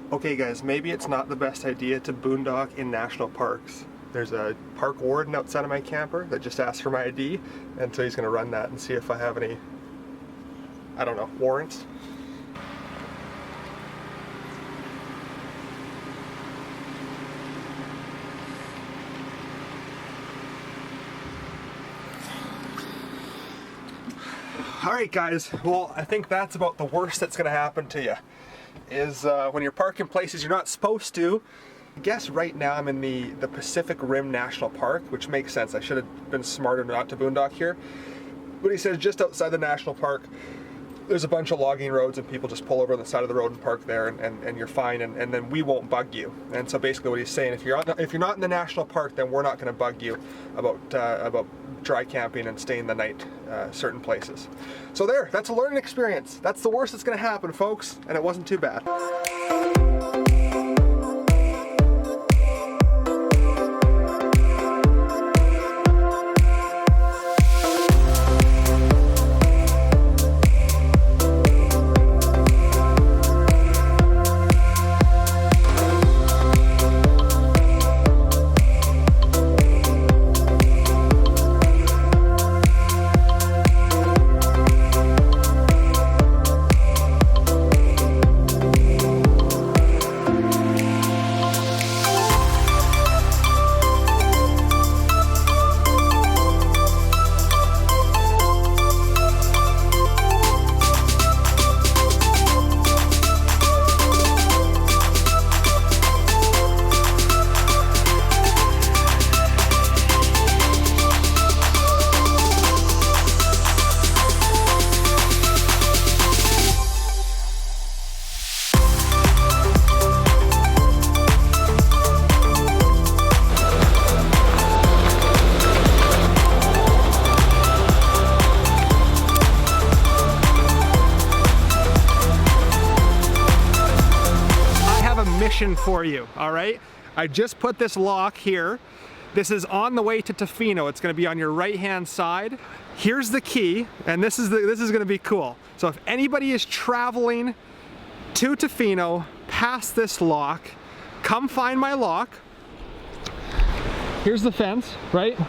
Okay guys, maybe it's not the best idea to boondock in national parks. There's a park warden outside of my camper that just asked for my ID, and so he's gonna run that and see if I have any, I don't know, warrants. Alright guys, well I think that's about the worst that's going to happen to you, is when you're parking places you're not supposed to. I guess right now I'm in the Pacific Rim National Park, which makes sense. I should have been smarter not to boondock here. But he says just outside the national park there's a bunch of logging roads and people just pull over on the side of the road and park there, and you're fine, and then we won't bug you. And so basically what he's saying, if you're not in the national park, then we're not going to bug you about dry camping and staying the night certain places. So there, that's a learning experience. That's the worst that's going to happen, folks, and it wasn't too bad. For you, all right? I just put this lock here. This is on the way to Tofino. It's going to be on your right-hand side. Here's the key, and this is going to be cool. So if anybody is traveling to Tofino past this lock, come find my lock. Here's the fence, right?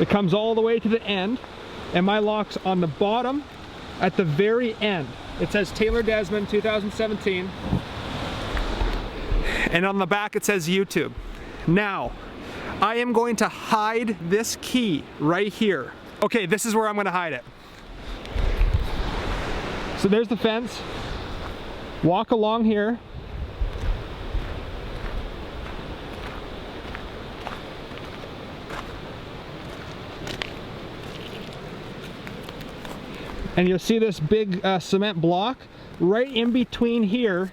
It comes all the way to the end, and my lock's on the bottom at the very end. It says Taylor Desmond 2017. And on the back it says YouTube. Now, I am going to hide this key right here. Okay, this is where I'm going to hide it. So there's the fence. Walk along here. And you'll see this big cement block right in between here.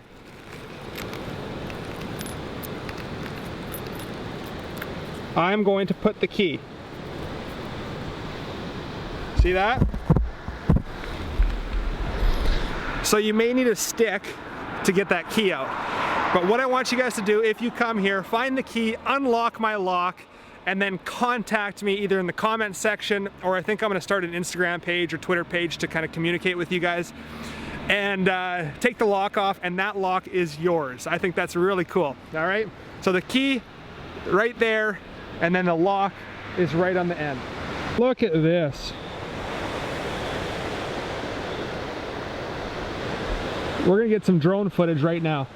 I'm going to put the key. See that? So you may need a stick to get that key out. But what I want you guys to do, if you come here, find the key, unlock my lock, and then contact me either in the comment section, or I think I'm going to start an Instagram page or Twitter page to kind of communicate with you guys. And take the lock off, and that lock is yours. I think that's really cool. All right? So the key right there, and then the lock is right on the end. Look at this. We're gonna get some drone footage right now.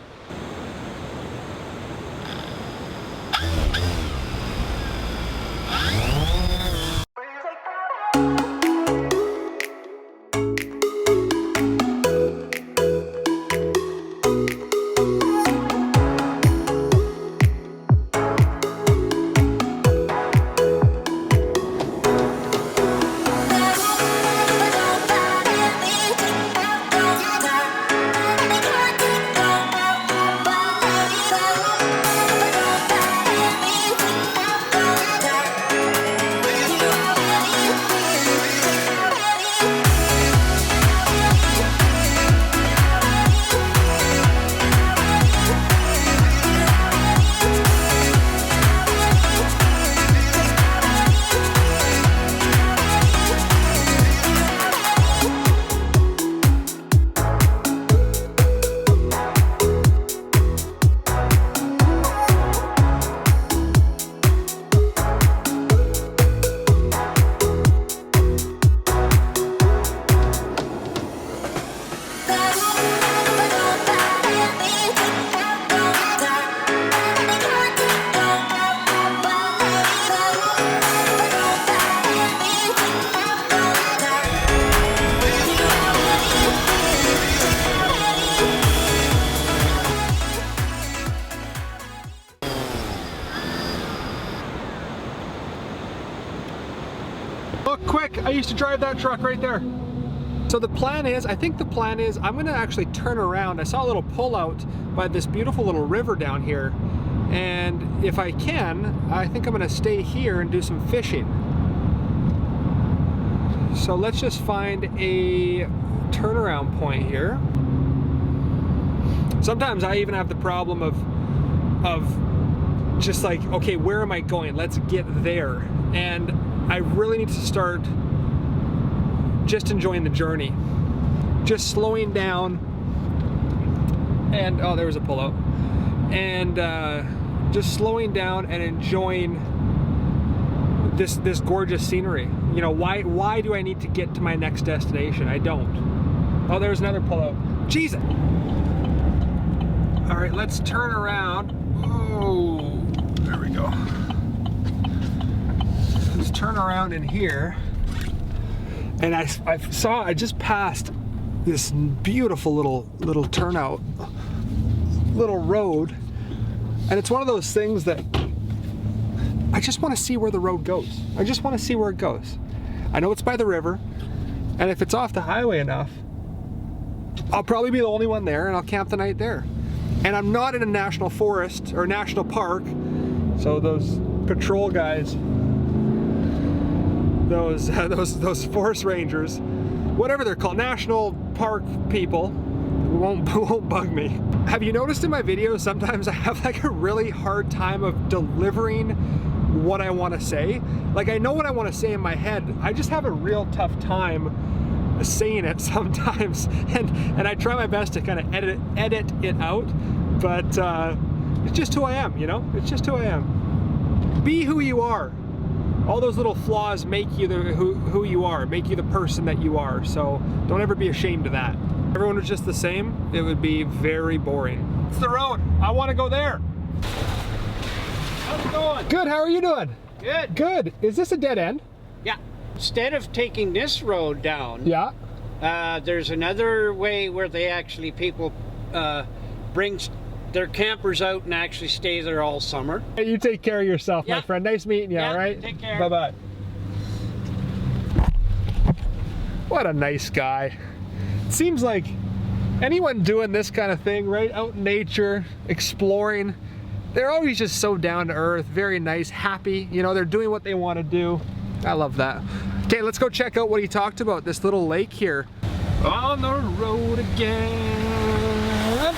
Sick! I used to drive that truck right there. So the plan is, I think the plan is, I'm gonna actually turn around. I saw a little pullout by this beautiful little river down here. And if I can, I think I'm gonna stay here and do some fishing. So let's just find a turnaround point here. Sometimes I even have the problem of just like, okay, where am I going? Let's get there. And I really need to start just enjoying the journey. Just slowing down and, oh, there was a pullout. And just slowing down and enjoying this gorgeous scenery. You know, why do I need to get to my next destination? I don't. Oh, there's another pullout. Jesus! All right, let's turn around. Oh, there we go. Let's turn around in here. And I just passed this beautiful little turnout, little road. And it's one of those things that I just want to see where the road goes. I just want to see where it goes. I know it's by the river, and if it's off the highway enough, I'll probably be the only one there and I'll camp the night there. And I'm not in a national forest or national park, so those patrol guys, those forest rangers, whatever they're called, national park people, won't bug me. Have you noticed in my videos sometimes I have like a really hard time of delivering what I want to say? Like, I know what I want to say in my head, I just have a real tough time saying it sometimes, and I try my best to kind of edit it out, but it's just who I am, you know? It's just who I am. Be who you are. All those little flaws make you who you are, make you the person that you are, so don't ever be ashamed of that. If everyone was just the same, it would be very boring. It's the road. I want to go there. How's it going? Good, how are you doing? Good. Good. Is this a dead end? Yeah. Instead of taking this road down, yeah, there's another way where they actually, people bring their campers out and actually stay there all summer. Hey, you take care of yourself, my friend. Nice meeting you, yeah, all right? Take care. Bye-bye. What a nice guy. It seems like anyone doing this kind of thing, right, out in nature, exploring, they're always just so down to earth, very nice, happy, you know, they're doing what they want to do. I love that. Okay, let's go check out what he talked about, this little lake here. On the road again.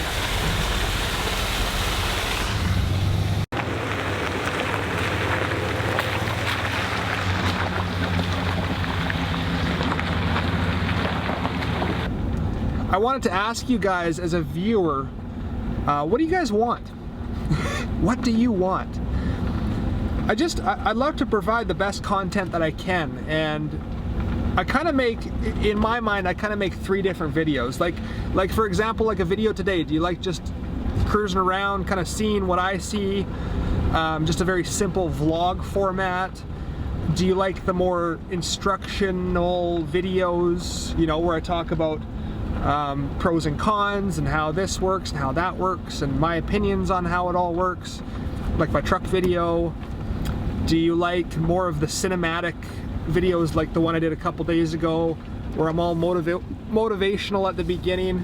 I wanted to ask you guys as a viewer, what do you guys want? What do you want? I'd love to provide the best content that I can, and I kind of make, in my mind, I kind of make 3 different videos. Like for example, like a video today, do you like just cruising around, kind of seeing what I see, just a very simple vlog format? Do you like the more instructional videos, you know, where I talk about pros and cons and how this works and how that works and my opinions on how it all works, like my truck video? Do you like more of the cinematic videos like the one I did a couple days ago where I'm all motivational at the beginning,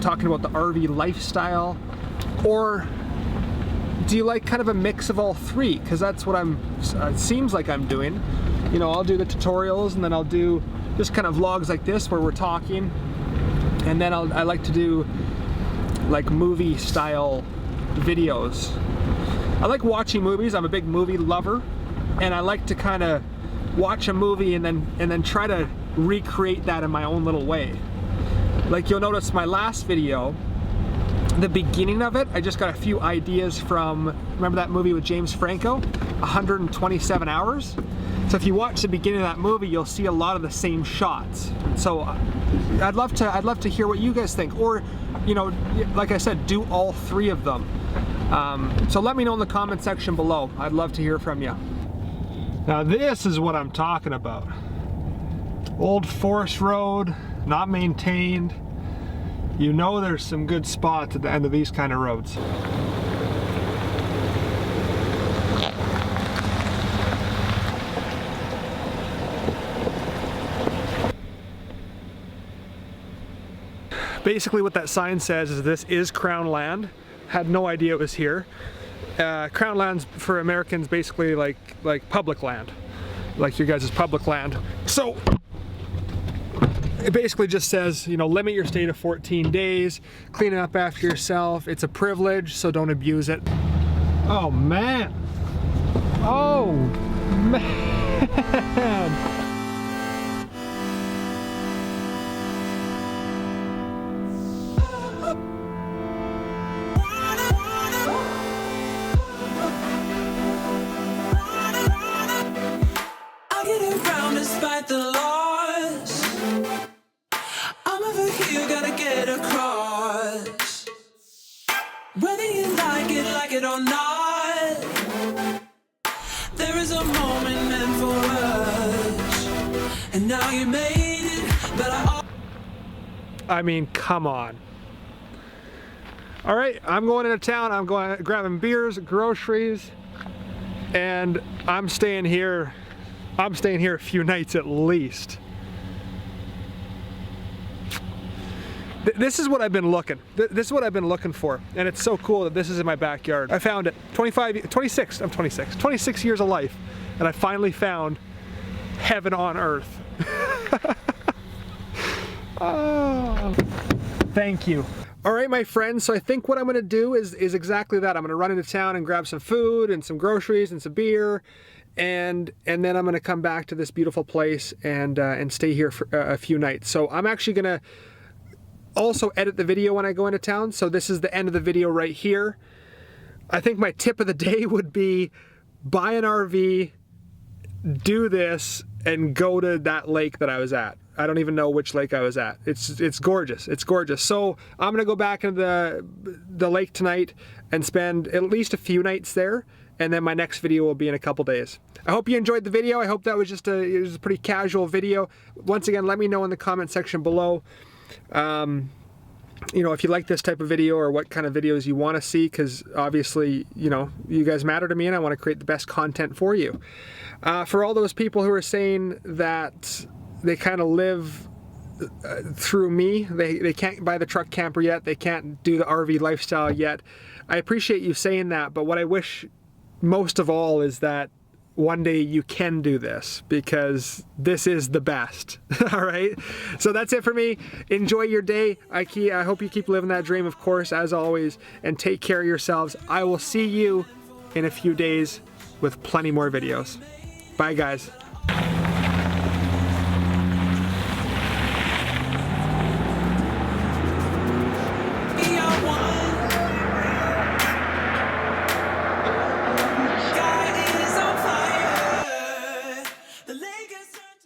talking about the RV lifestyle? Or do you like kind of a mix of all 3? Because that's what it seems like I'm doing. You know, I'll do the tutorials and then I'll do just kind of vlogs like this where we're talking. And then I like to do like movie style videos. I like watching movies. I'm a big movie lover, and I like to kind of watch a movie and then try to recreate that in my own little way. Like you'll notice my last video, the beginning of it, I just got a few ideas from, remember that movie with James Franco, 127 Hours? So if you watch the beginning of that movie, you'll see a lot of the same shots. So I'd love to hear what you guys think, or, you know, like I said, do all 3 of them. So let me know in the comment section below. I'd love to hear from you. Now this is what I'm talking about. Old forest road, not maintained. You know there's some good spots at the end of these kind of roads. Basically what that sign says is this is Crown land. Had no idea it was here. Crown land's for Americans basically like public land. Like your guys' public land. So it basically just says, you know, limit your stay to 14 days, clean it up after yourself. It's a privilege, so don't abuse it. Oh man. Oh man. Despite the loss, I'm over here, gotta get across. Whether you like it or not, there is a moment meant for us, and now you made it, but I mean, come on. All right, I'm going into town. I'm going grabbing beers, groceries, and I'm staying here. I'm staying here a few nights at least. This is what I've been looking. This is what I've been looking for, and it's so cool that this is in my backyard. I found it. 26 years of life, and I finally found heaven on earth. Oh, thank you. All right, my friends, so I think what I'm gonna do is exactly that. I'm gonna run into town and grab some food and some groceries and some beer, and then I'm gonna come back to this beautiful place and stay here for a few nights. So I'm actually gonna also edit the video when I go into town. So this is the end of the video right here. I think my tip of the day would be buy an RV, do this, and go to that lake that I was at. I don't even know which lake I was at. It's gorgeous. It's gorgeous. So I'm gonna go back into the lake tonight and spend at least a few nights there, and then my next video will be in a couple days. I hope you enjoyed the video. I hope that was just it was a pretty casual video. Once again, let me know in the comment section below, you know, if you like this type of video or what kind of videos you want to see, because obviously, you know, you guys matter to me and I want to create the best content for you. For all those people who are saying that they kind of live through me, they can't buy the truck camper yet, they can't do the RV lifestyle yet, I appreciate you saying that, but what I wish most of all is that one day you can do this, because this is the best. All right, so that's it for me. Enjoy your day. I hope you keep living that dream, of course, as always, and take care of yourselves. I will see you in a few days with plenty more videos. Bye guys.